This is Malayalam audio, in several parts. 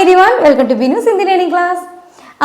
everyone, welcome to Binus Hindi Learning Class.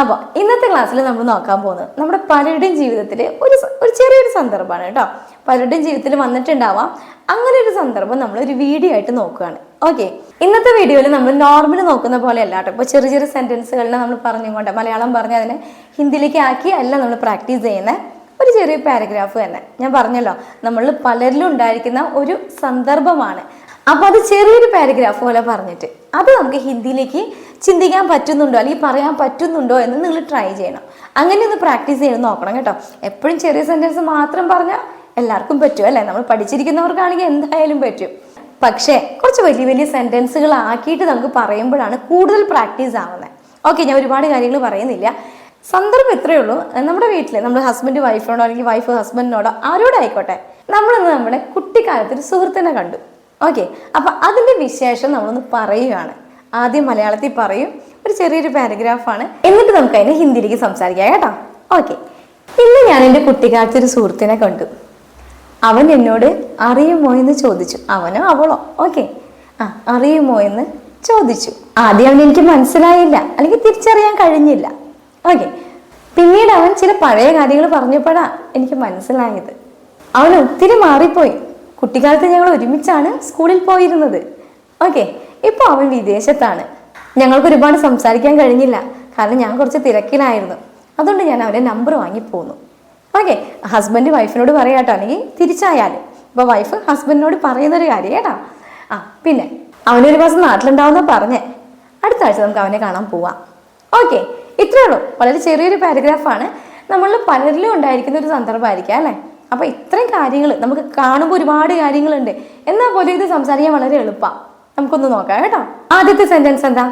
അപ്പോൾ ഇന്നത്തെ ക്ലാസ്സിൽ നമ്മൾ നോക്കാൻ പോകുന്നത് നമ്മുടെ പലരുടെയും ജീവിതത്തിൽ ഒരു ചെറിയൊരു സന്ദർഭമാണ് കേട്ടോ. പലരുടെയും ജീവിതത്തിൽ വന്നിട്ടുണ്ടാവാം. അങ്ങനെ ഒരു സന്ദർഭം നമ്മൾ ഒരു വീഡിയോ ആയിട്ട് നോക്കുകയാണ്. ഓക്കെ, ഇന്നത്തെ വീഡിയോയിൽ നമ്മൾ നോർമലി നോക്കുന്ന പോലെ അല്ല കേട്ടോ. ഇപ്പോൾ ചെറിയ ചെറിയ സെൻറ്റൻസുകളിനെ നമ്മൾ പറഞ്ഞുകൊണ്ട് മലയാളം പറഞ്ഞ് അതിനെ ഹിന്ദിയിലേക്ക് ആക്കി അല്ല നമ്മൾ പ്രാക്ടീസ് ചെയ്യുന്നത്. ഒരു ചെറിയ പാരഗ്രാഫ് തന്നെ ഞാൻ പറഞ്ഞല്ലോ, നമ്മൾ പലരിലും ഉണ്ടായിരിക്കുന്ന ഒരു സന്ദർഭമാണ്. അപ്പോൾ അത് ചെറിയൊരു പാരഗ്രാഫ് പോലെ പറഞ്ഞിട്ട് അത് നമുക്ക് ഹിന്ദിയിലേക്ക് ചിന്തിക്കാൻ പറ്റുന്നുണ്ടോ അല്ലെങ്കിൽ പറയാൻ പറ്റുന്നുണ്ടോ എന്ന് നിങ്ങൾ ട്രൈ ചെയ്യണം. അങ്ങനെ ഒന്ന് പ്രാക്ടീസ് ചെയ്ത് നോക്കണം കേട്ടോ. എപ്പോഴും ചെറിയ സെൻറ്റൻസ് മാത്രം പറഞ്ഞാൽ എല്ലാവർക്കും പറ്റും അല്ലേ? നമ്മൾ പഠിച്ചിരിക്കുന്നവർക്കാണെങ്കിൽ എന്തായാലും പറ്റും. പക്ഷേ കുറച്ച് വലിയ വലിയ സെൻറ്റൻസുകൾ ആക്കിയിട്ട് നമുക്ക് പറയുമ്പോഴാണ് കൂടുതൽ പ്രാക്ടീസ് ആവുന്നത്. ഓക്കെ, ഞാൻ ഒരുപാട് കാര്യങ്ങൾ പറയുന്നില്ല. സന്ദർഭം ഇത്രയേ ഉള്ളൂ. നമ്മുടെ വീട്ടിൽ നമ്മൾ ഹസ്ബൻഡ് വൈഫിനോടോ അല്ലെങ്കിൽ വൈഫ് ഹസ്ബൻഡിനോടോ ആരോടായിക്കോട്ടെ, നമ്മളിന്ന് നമ്മുടെ കുട്ടിക്കാലത്ത് ഒരു സുഹൃത്തിനെ കണ്ടു. ഓക്കെ, അപ്പം അതിൻ്റെ വിശേഷം നമ്മളൊന്ന് പറയുകയാണ്. ആദ്യം മലയാളത്തിൽ പറയും, ഒരു ചെറിയൊരു പാരഗ്രാഫാണ്, എന്നിട്ട് നമുക്ക് അതിനെ ഹിന്ദിയിലേക്ക് സംസാരിക്കാം കേട്ടോ. ഓക്കെ, ഇന്ന് ഞാൻ എൻ്റെ കുട്ടിക്കാലത്ത് ഒരു സുഹൃത്തിനെ കണ്ടു. അവൻ എന്നോട് അറിയുമോ എന്ന് ചോദിച്ചു. അവനോ അവളോ? ഓക്കെ, അറിയുമോ എന്ന് ചോദിച്ചു. ആദ്യം അവൻ എനിക്ക് മനസ്സിലായില്ല അല്ലെങ്കിൽ തിരിച്ചറിയാൻ കഴിഞ്ഞില്ല. ഓക്കെ, പിന്നീട് അവൻ ചില പഴയ കാര്യങ്ങൾ പറഞ്ഞപ്പോഴാണ് എനിക്ക് മനസ്സിലായത്. അവൻ ഒത്തിരി മാറിപ്പോയി. കുട്ടിക്കാലത്ത് ഞങ്ങൾ ഒരുമിച്ചാണ് സ്കൂളിൽ പോയിരുന്നത്. ഓക്കെ, ഇപ്പോൾ അവൻ വിദേശത്താണ്. ഞങ്ങൾക്ക് ഒരുപാട് സംസാരിക്കാൻ കഴിഞ്ഞില്ല, കാരണം ഞാൻ കുറച്ച് തിരക്കിലായിരുന്നു. അതുകൊണ്ട് ഞാൻ അവൻ്റെ നമ്പർ വാങ്ങിപ്പോന്നു. ഓക്കെ, ഹസ്ബൻഡ് വൈഫിനോട് പറയാട്ടോ, അല്ലെങ്കിൽ തിരിച്ചായാലും. ഇപ്പോൾ വൈഫ് ഹസ്ബൻഡിനോട് പറയുന്നൊരു കാര്യം കേട്ടോ. പിന്നെ അവനൊരു മാസം നാട്ടിലുണ്ടാവുന്ന പറഞ്ഞേ. അടുത്ത ആഴ്ച നമുക്ക് അവനെ കാണാൻ പോവാം. ഓക്കെ, ഇത്രയേ ഉള്ളൂ. വളരെ ചെറിയൊരു പാരഗ്രാഫാണ്. നമ്മളിൽ പലരിലും ഉണ്ടായിരിക്കുന്ന ഒരു സന്ദർഭമായിരിക്കാം അല്ലേ? അപ്പോൾ ഇത്രയും കാര്യങ്ങൾ നമുക്ക് കാണുമ്പോൾ ഒരുപാട് കാര്യങ്ങളുണ്ട്, എന്നാൽ പോലും ഇത് സംസാരിക്കാൻ വളരെ എളുപ്പമാണ്. നമുക്കൊന്ന് നോക്കാം കേട്ടോ. ആദ്യത്തെ സെൻറ്റൻസ് എന്താ?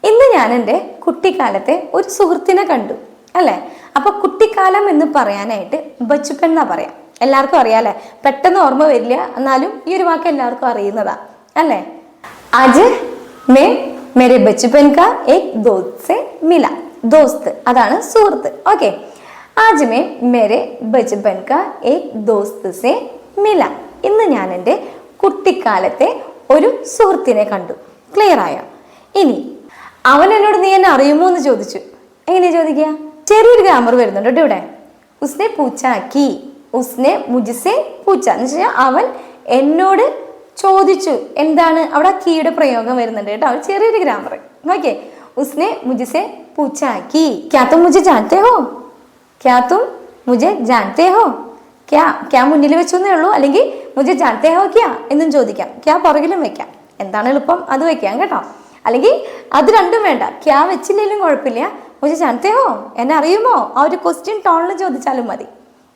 ഇന്ന് ഞാൻ എൻ്റെ കുട്ടിക്കാലത്തെ ഒരു സുഹൃത്തിനെ കണ്ടു അല്ലേ? അപ്പോൾ കുട്ടിക്കാലം എന്ന് പറയാനായിട്ട് ബച്ചുപ്പൻ എന്നാ പറയാം. എല്ലാവർക്കും അറിയാം അല്ലേ? പെട്ടെന്ന് ഓർമ്മ വരില്ല, എന്നാലും ഈ ഒരു വാക്ക് എല്ലാവർക്കും അറിയുന്നതാ അല്ലേ? ആജ് മേ മേരെ ബച്ചുപ്പൻ കാ ഏക് ദോസ്ത് സെ മില. ദോസ്ത് അതാണ് സുഹൃത്ത്. ഓക്കെ, आज मैं मेरे बचपन का एक दोस्त से मिला. ഇന്ന് ഞാൻ എൻ്റെ കുട്ടിക്കാലത്തെ ഒരു സുഹൃത്തിനെ കണ്ടു. ക്ലിയർ ആയോ? ഇനി അവൻ എന്നോട് നീ എന്നെ അറിയുമോ എന്ന് ചോദിച്ചു. എങ്ങനെയാ ചോദിക്കുക? ചെറിയൊരു ഗ്രാമർ വരുന്നുണ്ട് കേട്ടോ ഇവിടെ. ഉസ്നെ പൂച്ചാ കി, ഉസ്നെ മുജ്സെ പൂച്ച എന്ന് വെച്ചാൽ അവൻ എന്നോട് ചോദിച്ചു. എന്താണ് അവിടെ കീയുടെ പ്രയോഗം വരുന്നുണ്ട് കേട്ടോ. ചെറിയൊരു ഗ്രാമർ. ഓക്കെ, ഉസ്നെ മുജ്സെ പൂച്ചാ കി, ക്യാ തും മുझे जानते हो? ക്യാ തും മുझे जानते हो? ക്യാ മുന്നിൽ വെച്ചൊന്നേ ഉള്ളൂ, അല്ലെങ്കിൽ മുझे जानते हो ക്യാ എന്നും ചോദിക്കാം. ക്യാ പുറകിലും വെക്കാം, എന്താണ് എളുപ്പം അത് വെക്കാം കേട്ടോ. അല്ലെങ്കിൽ അത് രണ്ടും വേണ്ട, ക്യാ വെച്ചില്ലെങ്കിലും കുഴപ്പമില്ല. മുझे जानते हो, എന്നെ അറിയുമോ? ആ ഒരു ക്വസ്റ്റ്യൻ ടോണിൽ ചോദിച്ചാലും മതി.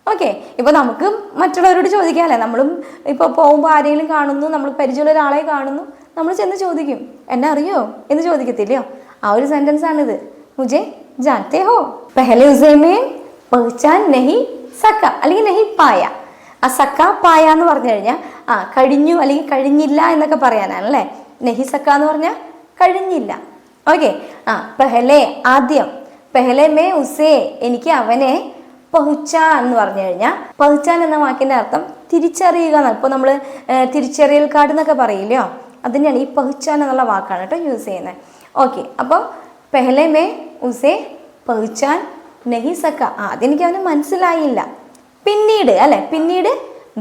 ഓക്കെ, ഇപ്പോൾ നമുക്ക് മറ്റുള്ളവരോട് ചോദിക്കാമല്ലേ? നമ്മളും ഇപ്പോൾ പോകുമ്പോൾ ആരെങ്കിലും കാണുന്നു, നമ്മൾ പരിചയമുള്ള ഒരാളെ കാണുന്നു, നമ്മൾ ചെന്ന് ചോദിക്കും എന്നെ അറിയോ എന്ന് ചോദിക്കത്തില്ലയോ? ആ ഒരു സെൻറ്റൻസ് ആണിത്. മുझे जानते हो. पहले उसे में പഹ്ചാൻ നഹി സക്ക അല്ലെങ്കിൽ നഹി പായ. ആ സക്ക പായ എന്ന് പറഞ്ഞു കഴിഞ്ഞാൽ കഴിഞ്ഞു അല്ലെങ്കിൽ കഴിഞ്ഞില്ല എന്നൊക്കെ പറയാനാണല്ലേ. നഹി സക്ക എന്ന് പറഞ്ഞാൽ കഴിഞ്ഞില്ല. ഓക്കെ, പെഹലെ ആദ്യം, പെഹലെ മേ ഉസേ എനിക്ക് അവനെ, പഹ്ചാൻ എന്ന് പറഞ്ഞു കഴിഞ്ഞാൽ പഹ്ചാൻ എന്ന വാക്കിൻ്റെ അർത്ഥം തിരിച്ചറിയുക എന്നാണ്. ഇപ്പോൾ നമ്മൾ തിരിച്ചറിയൽ കാർഡ് എന്നൊക്കെ പറയില്ലയോ, അതിനാണ് ഈ പഹ്ചാൻ എന്നുള്ള വാക്കാണ് കേട്ടോ യൂസ് ചെയ്യുന്നത്. ഓക്കെ, അപ്പോൾ പെഹലെ മേ ഉസേ പഹ്ചാൻ നഹി സക്ക. അതെനിക്ക് അവന് മനസ്സിലായില്ല. പിന്നീട് അല്ലെ, പിന്നീട്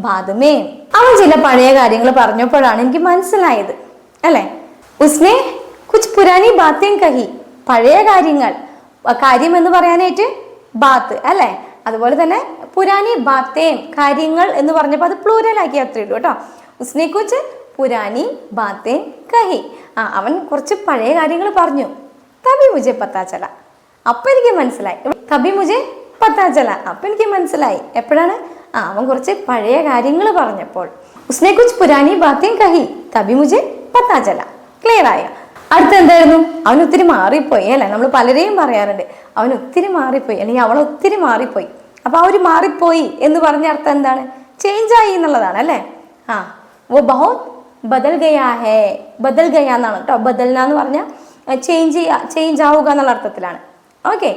ബാദമേ അവൻ ചില പഴയ കാര്യങ്ങൾ പറഞ്ഞപ്പോഴാണ് എനിക്ക് മനസ്സിലായത് അല്ലെ. ഉസ്നെ കുച്ച് പുരാനി ബാത്തേം കഹി. പഴയ കാര്യങ്ങൾ, കാര്യം എന്ന് പറയാനായിട്ട് ബാത്ത് അല്ലെ. അതുപോലെ തന്നെ പുരാനി ബാത്തേം കാര്യങ്ങൾ എന്ന് പറഞ്ഞപ്പോൾ അത് പ്ലൂരലാക്കി അത്രേ ഉള്ളൂ കേട്ടോ. ഉസ്നെ കുച്ച് പുരാനി ബാത്തേം കഹി. അവൻ കുറച്ച് പഴയ കാര്യങ്ങൾ പറഞ്ഞു. തബി മുझे പത്താ ചല, അപ്പം എനിക്ക് മനസ്സിലായി. തബി മുझे പത്താ ചല, അപ്പം എനിക്ക് മനസ്സിലായി. എപ്പോഴാണ്? അവൻ കുറച്ച് പഴയ കാര്യങ്ങൾ പറഞ്ഞപ്പോൾ. ഉസ്നെ കുച്ച് പുരാനി ബാത്തേം കഹി തബി മുझे പത്താ ചല. ക്ലിയർ ആയ? അടുത്ത എന്തായിരുന്നു? അവൻ ഒത്തിരി മാറിപ്പോയി അല്ലേ? നമ്മൾ പലരെയും പറയാറുണ്ട് അവൻ ഒത്തിരി മാറിപ്പോയി അല്ലെങ്കിൽ അവൾ ഒത്തിരി മാറിപ്പോയി. അപ്പോൾ ആ ഒരു മാറിപ്പോയി എന്ന് പറഞ്ഞ അർത്ഥം എന്താണ്? ചേഞ്ച് ആയി എന്നുള്ളതാണ് അല്ലേ. വോ ബഹുത് ബദൽ ഗയാ ഹേ. ബദൽ ഗയാ എന്നാണ് കേട്ടോ. ബദൽന എന്ന് പറഞ്ഞാൽ ചേഞ്ച് ആവുക എന്നുള്ള അർത്ഥത്തിലാണ്. ഓക്കെ,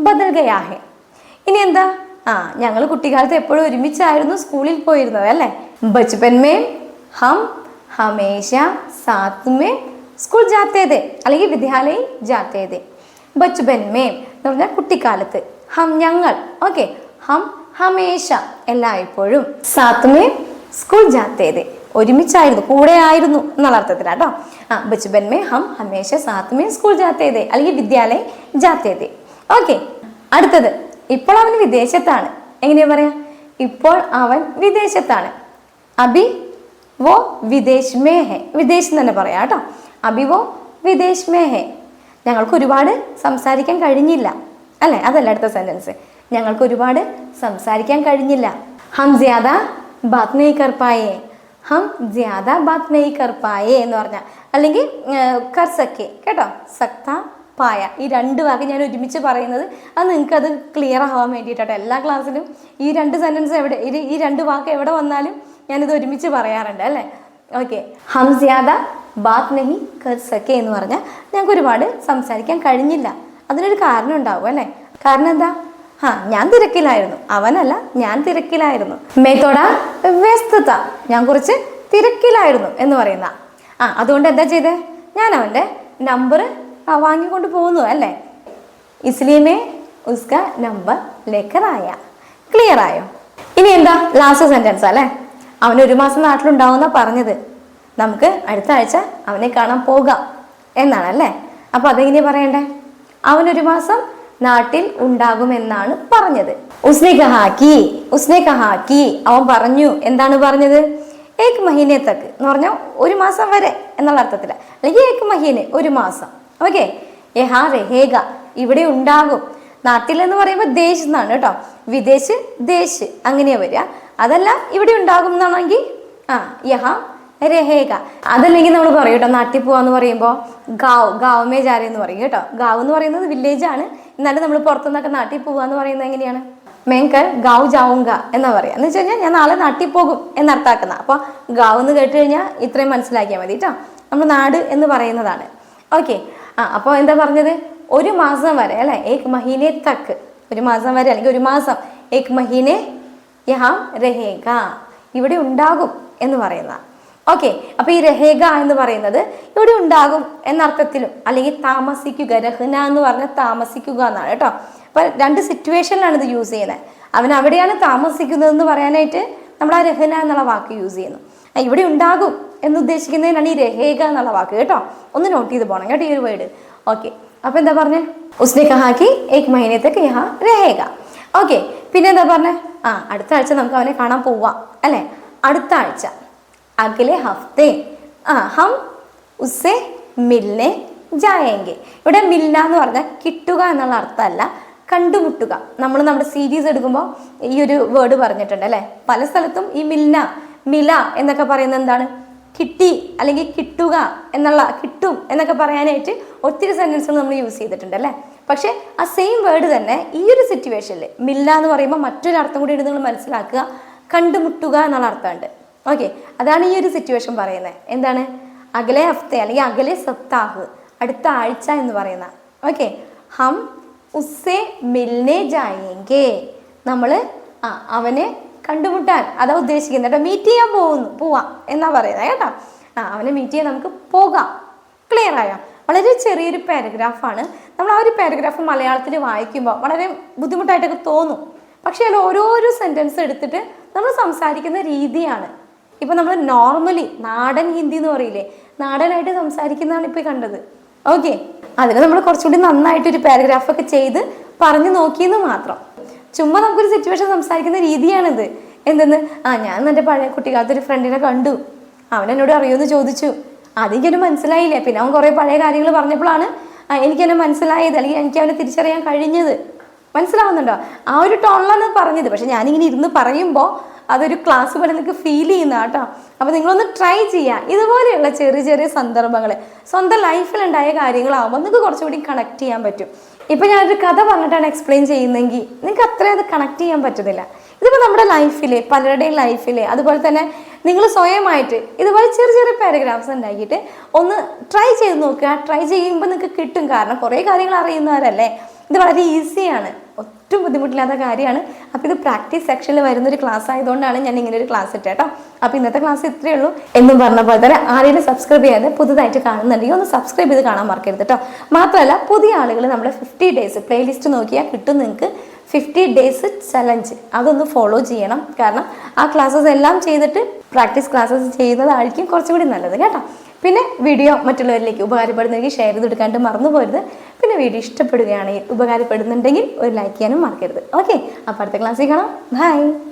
ബദൽ ഗയാ ഹേ. ഇനി എന്താ? ഞങ്ങൾ കുട്ടിക്കാലത്ത് എപ്പോഴും ഒരുമിച്ചായിരുന്നു സ്കൂളിൽ പോയിരുന്നത് അല്ലേ. ബച്പൻ മേ ഹം ഹമേശ സാത്ത് മേ സ്കൂൾ ജാത്തേതേ അല്ലെങ്കിൽ വിദ്യാലയ ജാത്തേതേ. ബച്പൻ മേ എന്ന് പറഞ്ഞാൽ കുട്ടിക്കാലത്ത്. ഹം ഞങ്ങൾ. ഓക്കെ, ഹം ഹമേശ എല്ലായ്പ്പോഴും. സാത്ത് മേ സ്കൂൾ ജാത്തേതേ ഒരുമിച്ചായിരുന്നു, കൂടെ ആയിരുന്നു എന്നുള്ള അർത്ഥത്തിലാട്ടോ. ബച്പൻ മേ ഹം ഹമേശ സാത്ത് മേ സ്കൂൾ ജാത്തേതേ അല്ലെങ്കിൽ വിദ്യാലയ ജാത്തേതേ. ഓക്കെ, അടുത്തത് ഇപ്പോൾ അവൻ വിദേശത്താണ്. എങ്ങനെയാ പറയാ? ഇപ്പോൾ അവൻ വിദേശത്താണ്. അഭി വോ വിദേശ് മേ ഹെ. വിദേശ് തന്നെ പറയാം കേട്ടോ. അഭി വോ വിദേശ് മേ ഹെ. ഞങ്ങൾക്ക് ഒരുപാട് സംസാരിക്കാൻ കഴിഞ്ഞില്ല അല്ലെ, അതല്ല അടുത്ത സെന്റൻസ്. ഞങ്ങൾക്ക് ഒരുപാട് സംസാരിക്കാൻ കഴിഞ്ഞില്ല. ഹം ജ്യാദ ബാത് നെയ് കർ പായേ. ഹം ജ്യാദ ബാത് നെയ് കർ പായേ എന്ന് പറഞ്ഞാൽ, അല്ലെങ്കിൽ കർ സക്കെ കേട്ടോ. സക്ത പായ, ഈ രണ്ട് വാക്ക് ഞാൻ ഒരുമിച്ച് പറയുന്നത് അത് നിങ്ങൾക്ക് അത് ക്ലിയർ ആവാൻ വേണ്ടിയിട്ടോ. എല്ലാ ക്ലാസ്സിലും ഈ രണ്ട് സെന്റൻസ് എവിടെ, ഈ രണ്ട് വാക്ക് എവിടെ വന്നാലും ഞാനിത് ഒരുമിച്ച് പറയാറുണ്ട് അല്ലേ. ഓക്കെ, ഹം ജ്യാദ ബാത് നെഹി കർ സക്കെ എന്ന് പറഞ്ഞാൽ ഞങ്ങൾക്ക് ഒരുപാട് സംസാരിക്കാൻ കഴിഞ്ഞില്ല. അതിനൊരു കാരണം ഉണ്ടാവും അല്ലേ. കാരണം എന്താ? ഞാൻ തിരക്കിലായിരുന്നു. അവനല്ല, ഞാൻ തിരക്കിലായിരുന്നു. മേത്തോട വ്യസ്തത, ഞാൻ കുറച്ച് തിരക്കിലായിരുന്നു എന്ന് പറയുന്ന. അതുകൊണ്ട് എന്താ ചെയ്തേ? ഞാൻ അവൻ്റെ നമ്പർ വാങ്ങിക്കൊണ്ട് പോകുന്നു അല്ലേ. ഇസ്ലിമേ ഉസ്ക നമ്പർ ലേക്കർ ആയ. ക്ലിയർ ആയോ? ഇനി എന്താ ലാസ്റ്റ് സെന്റൻസ് അല്ലേ. അവൻ ഒരു മാസം നാട്ടിലുണ്ടാവുന്ന പറഞ്ഞത്. നമുക്ക് അടുത്ത ആഴ്ച അവനെ കാണാൻ പോകാം എന്നാണ് അല്ലേ. അപ്പൊ അതെങ്ങനെയാ പറയണ്ടേ? അവനൊരു മാസം നാട്ടിൽ ഉണ്ടാകുമെന്നാണ് പറഞ്ഞത്. ഉസ്നെ കഹാക്കി. ഉസ്നെ കഹാക്കി അവൻ പറഞ്ഞു. എന്താണ് പറഞ്ഞത്? ഏക് മഹീനെ തക്ക് എന്ന് പറഞ്ഞാൽ ഒരു മാസം വരെ എന്നുള്ള അർത്ഥത്തില, അല്ലെങ്കിൽ ഏക് മഹീനെ ഒരു മാസം. ഓക്കെ, യഹാ രഹേഗ ഇവിടെ ഉണ്ടാകും. നാട്ടിൽ എന്ന് പറയുമ്പോൾ ദേശ് എന്നാണ് കേട്ടോ. വിദേശ് ദേശ് അങ്ങനെയാ വരിക. അതല്ല ഇവിടെ ഉണ്ടാകും എന്നാണെങ്കിൽ യഹാ രഹേഗ. അതല്ലെങ്കിൽ നമ്മൾ പറയും കേട്ടോ, നാട്ടിൽ പോവാന്ന് പറയുമ്പോൾ ഗാവ്, ഗാവ്മേ ജാരെ എന്ന് പറയും കേട്ടോ. ഗാവ് എന്ന് പറയുന്നത് വില്ലേജ് ആണ്. എന്നാലും നമ്മൾ പുറത്തുനിന്നൊക്കെ നാട്ടിൽ പോവാന്ന് പറയുന്നത് എങ്ങനെയാണ്? മേങ്കൽ ഗാവ് ജാവുങ്ക എന്നാ പറയാ. എന്ന് വെച്ച് കഴിഞ്ഞാൽ ഞാൻ നാളെ നാട്ടിൽ പോകും എന്നർത്ഥാക്കുന്ന. അപ്പൊ ഗാവ് എന്ന് കേട്ട് കഴിഞ്ഞാൽ ഇത്രയും മനസ്സിലാക്കിയാൽ മതി കേട്ടോ. നമ്മൾ നാട് എന്ന് പറയുന്നതാണ്. ഓക്കെ, അപ്പോൾ എന്താ പറഞ്ഞത്? ഒരു മാസം വരെ അല്ലെ. ഏക് മഹീനെ തക്ക്, ഒരു മാസം വരെ അല്ലെങ്കിൽ ഒരു മാസം. ഏക് മഹീനെ യഹാം രഹേഗ ഇവിടെ ഉണ്ടാകും എന്ന് പറയുന്ന. ഓക്കെ, അപ്പൊ ഈ രഹേഗ എന്ന് പറയുന്നത് ഇവിടെ ഉണ്ടാകും എന്നർത്ഥത്തിലും, അല്ലെങ്കിൽ താമസിക്കുക. രഹ്ന എന്ന് പറഞ്ഞാൽ താമസിക്കുക എന്നാണ് കേട്ടോ. അപ്പൊ രണ്ട് സിറ്റുവേഷനിലാണ് ഇത് യൂസ് ചെയ്യുന്നത്. അവൻ അവിടെയാണ് താമസിക്കുന്നതെന്ന് പറയാനായിട്ട് നമ്മൾ ആ രഹ്ന എന്നുള്ള വാക്ക് യൂസ് ചെയ്യുന്നു. ഇവിടെ ഉണ്ടാകും എന്ന് ഉദ്ദേശിക്കുന്നതിനാണ് ഈ രഹേഗ എന്നുള്ള വാക്ക് കേട്ടോ. ഒന്ന് നോട്ട് ചെയ്ത് പോകണം കേട്ടോ ഈ ഒരു വേർഡ്. ഓക്കെ, അപ്പൊ എന്താ പറഞ്ഞേ? ഉസ്നെ കഹാക്കി ഏക് മഹീനത്തേക്ക് യഹാ രഹേഗ. ഓക്കെ, പിന്നെ എന്താ പറഞ്ഞേ? അടുത്ത ആഴ്ച നമുക്ക് അവനെ കാണാൻ പോവാം അല്ലെ. അടുത്ത ആഴ്ച അഗലെ ഹഫ്തേ ഹം ഉസ്സെ മിൽനെ ജായേങ്കെ. ഇവിടെ മിൽന എന്ന് പറഞ്ഞാൽ കിട്ടുക എന്നുള്ള അർത്ഥമല്ല, കണ്ടുമുട്ടുക. നമ്മൾ നമ്മുടെ സീരീസ് എടുക്കുമ്പോൾ ഈ ഒരു വേർഡ് പറഞ്ഞിട്ടുണ്ട് അല്ലെ. പല സ്ഥലത്തും ഈ മിൽന, മില എന്നൊക്കെ പറയുന്നത് എന്താണ്? കിട്ടി അല്ലെങ്കിൽ കിട്ടുക എന്നുള്ള, കിട്ടും എന്നൊക്കെ പറയാനായിട്ട് ഒത്തിരി സെന്റൻസുകൾ നമ്മൾ യൂസ് ചെയ്തിട്ടുണ്ട് അല്ലേ. പക്ഷെ ആ സെയിം വേർഡ് തന്നെ ഈ ഒരു സിറ്റുവേഷനിൽ മില്ല എന്ന് പറയുമ്പോൾ മറ്റൊരു അർത്ഥം കൂടി നിങ്ങൾ മനസ്സിലാക്കുക. കണ്ടുമുട്ടുക എന്നുള്ള അർത്ഥമുണ്ട്. ഓക്കെ, അതാണ് ഈ ഒരു സിറ്റുവേഷൻ പറയുന്നത്. എന്താണ്? അകലെ ഹഫ്തെ അല്ലെങ്കിൽ അകലെ സപ്താഹ്, അടുത്ത ആഴ്ച എന്ന് പറയുന്ന. ഓക്കെ, ഹം ഉസ്സെ മിൽനെ ജായേങ്കെ. നമ്മൾ അവനെ കണ്ടുമുട്ടാൻ അതാ ഉദ്ദേശിക്കുന്നത് കേട്ടോ. മീറ്റ് ചെയ്യാൻ പോവാം എന്നാ പറയുന്നത് കേട്ടോ. അവനെ മീറ്റ് ചെയ്യാൻ നമുക്ക് പോകാം. ക്ലിയർ ആയോ? വളരെ ചെറിയൊരു പാരഗ്രാഫാണ്. നമ്മൾ ആ ഒരു പാരഗ്രാഫ് മലയാളത്തിൽ വായിക്കുമ്പോൾ വളരെ ബുദ്ധിമുട്ടായിട്ടൊക്കെ തോന്നും. പക്ഷേ അതിൽ ഓരോരോ സെൻറ്റൻസ് എടുത്തിട്ട് നമ്മൾ സംസാരിക്കുന്ന രീതിയാണ്. ഇപ്പം നമ്മൾ നോർമലി നാടൻ ഹിന്ദി എന്ന് പറയില്ലേ, നാടനായിട്ട് സംസാരിക്കുന്നതാണ് ഇപ്പോൾ കണ്ടത്. ഓക്കെ, അതിന് നമ്മൾ കുറച്ചുകൂടി നന്നായിട്ടൊരു പാരഗ്രാഫൊക്കെ ചെയ്ത് പറഞ്ഞു നോക്കിയെന്ന് മാത്രം. ചുമ്മാ നമുക്കൊരു സിറ്റുവേഷൻ സംസാരിക്കുന്ന രീതിയാണിത്. എന്തെന്ന്? ഞാൻ എൻ്റെ പഴയ കുട്ടിക്കാലത്തൊരു ഫ്രണ്ടിനെ കണ്ടു, അവൻ എന്നോട് അറിയുമെന്ന് ചോദിച്ചു, അതെനിക്കൊന്നും മനസ്സിലായില്ലേ. പിന്നെ അവൻ കുറേ പഴയ കാര്യങ്ങൾ പറഞ്ഞപ്പോഴാണ് എനിക്കെന്നെ മനസ്സിലായത്, അല്ലെങ്കിൽ എനിക്ക് അവനെ തിരിച്ചറിയാൻ കഴിഞ്ഞത്. മനസ്സിലാവുന്നുണ്ടോ? ആ ഒരു ടോണിലാണ് പറഞ്ഞത്. പക്ഷെ ഞാനിങ്ങനെ ഇരുന്ന് പറയുമ്പോൾ അതൊരു ക്ലാസ് പോലെ നിങ്ങൾക്ക് ഫീൽ ചെയ്യുന്ന കേട്ടോ. അപ്പോൾ നിങ്ങളൊന്ന് ട്രൈ ചെയ്യുക. ഇതുപോലെയുള്ള ചെറിയ ചെറിയ സന്ദർഭങ്ങൾ സ്വന്തം ലൈഫിലുണ്ടായ കാര്യങ്ങളാകുമ്പോൾ നിങ്ങൾക്ക് കുറച്ചുകൂടി കണക്ട് ചെയ്യാൻ പറ്റും. ഇപ്പം ഞാനൊരു കഥ പറഞ്ഞിട്ടാണ് എക്സ്പ്ലെയിൻ ചെയ്യുന്നതെങ്കിൽ നിങ്ങൾക്ക് അത്രയും അത് കണക്ട് ചെയ്യാൻ പറ്റുന്നില്ല. ഇതിപ്പോൾ നമ്മുടെ ലൈഫിൽ, പലരുടെയും ലൈഫിൽ, അതുപോലെ തന്നെ നിങ്ങൾ സ്വയമായിട്ട് ഇതുപോലെ ചെറിയ ചെറിയ പാരഗ്രാഫ്സ് ഉണ്ടാക്കിയിട്ട് ഒന്ന് ട്രൈ ചെയ്ത് നോക്കുക. ട്രൈ ചെയ്യുമ്പോൾ നിങ്ങൾക്ക് കിട്ടും. കാരണം കുറേ കാര്യങ്ങൾ അറിയുന്നവരല്ലേ. ഇത് വളരെ ഈസിയാണ്, ഒട്ടും ബുദ്ധിമുട്ടില്ലാത്ത കാര്യമാണ്. അപ്പോൾ ഇത് പ്രാക്ടീസ് സെക്ഷനിൽ വരുന്നൊരു ക്ലാസ് ആയതുകൊണ്ടാണ് ഞാൻ ഇങ്ങനെ ഒരു ക്ലാസ് ഇട്ടേ കേട്ടോ. അപ്പോൾ ഇന്നത്തെ ക്ലാസ് ഇത്രയേ ഉള്ളൂ. എന്നും പറഞ്ഞ പോലെ തന്നെ ആരെങ്കിലും സബ്സ്ക്രൈബ് ചെയ്യാതെ പുതുതായിട്ട് കാണുന്നുണ്ടെങ്കിൽ ഒന്ന് സബ്സ്ക്രൈബ് ചെയ്ത് കാണാൻ മറക്കരുത് കേട്ടോ. മാത്രമല്ല പുതിയ ആളുകൾ നമ്മുടെ 50 ഡേയ്സ് പ്ലേലിസ്റ്റ് നോക്കിയാൽ കിട്ടും നിങ്ങൾക്ക് 50 ഡേയ്സ് ചലഞ്ച്. അതൊന്ന് ഫോളോ ചെയ്യണം. കാരണം ആ ക്ലാസ്സസ് എല്ലാം ചെയ്തിട്ട് പ്രാക്ടീസ് ക്ലാസ്സസ് ചെയ്യുന്നതായിരിക്കും കുറച്ചും കൂടി നല്ലത് കേട്ടോ. പിന്നെ വീഡിയോ മറ്റുള്ളവരിലേക്ക് ഉപകാരപ്പെടുന്നെങ്കിൽ ഷെയർ ചെയ്തെടുക്കാണ്ട് മറന്നു പോരുത്. പിന്നെ വീഡിയോ ഇഷ്ടപ്പെടുകയാണെങ്കിൽ ഉപകാരപ്പെടുന്നുണ്ടെങ്കിൽ ഒരു ലൈക്ക് ചെയ്യാനും മറക്കരുത്. ഓക്കെ, അപ്പോൾ അടുത്ത ക്ലാസ്സിൽ കാണാം. ബൈ.